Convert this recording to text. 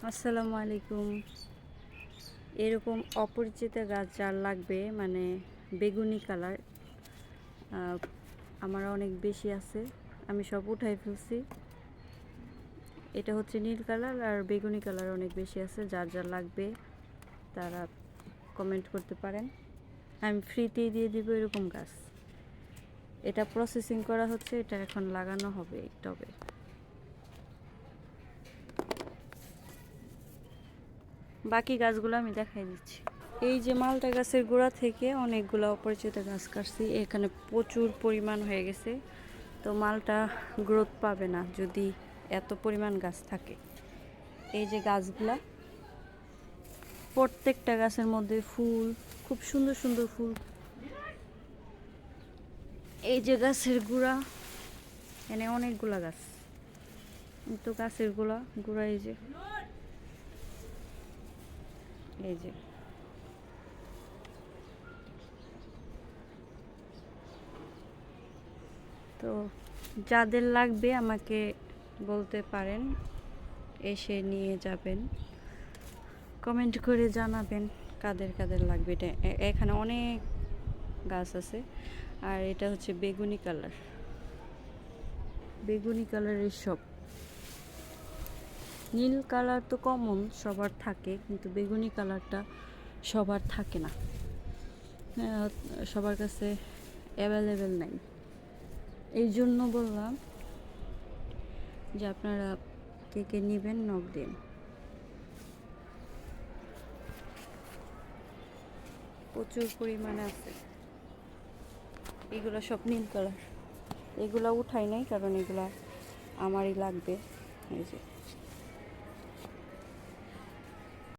আসসালামু আলাইকুম। এরকম অপরিচিত গাছ যার লাগবে, মানে বেগুনি কালার, আমার অনেক বেশি আছে, আমি সব উঠাই ফেলছি। এটা হচ্ছে নীল কালার আর বেগুনি কালার অনেক বেশি আছে। যার যার লাগবে তারা কমেন্ট করতে পারেন, আমি ফ্রিতেই দিয়ে দিব এরকম গাছ। এটা প্রসেসিং করা হচ্ছে, এটা এখন লাগানো হবে এই টবে। বাকি গাছগুলো আমি দেখাই দিচ্ছি। এই যে মালটা গাছের গোড়া থেকে অনেকগুলো অপরিচিত গাছ কাটছি, এখানে প্রচুর পরিমাণ হয়ে গেছে। তো মালটা গ্রোথ পাবে না যদি এত পরিমাণ গাছ থাকে। এই যে গাছগুলা, প্রত্যেকটা গাছের মধ্যে ফুল, খুব সুন্দর সুন্দর ফুল। এই যে গাছের গোড়া, এখানে অনেকগুলা গাছ, তো গাছের গোড়া এই যে তো যাদের লাগবে আমাকে বলতে পারেন, এসে নিয়ে যাবেন। কমেন্ট করে জানাবেন কাদের কাদের লাগবে। এটা এখানে অনেক গাছ আছে। আর এটা হচ্ছে বেগুনি কালারের সব। নীল কালার তো কমন সবার থাকে, কিন্তু বেগুনি কালারটা সবার থাকে না, সবার কাছে অ্যাভেলেবেল নাই। এই জন্য বললাম যে আপনারা কে কে নেবেন নক দিন। প্রচুর পরিমাণে আছে। এগুলো সব নীল কালার, এগুলো উঠাই নাই কারণ এগুলা আমারই লাগবে। এই যে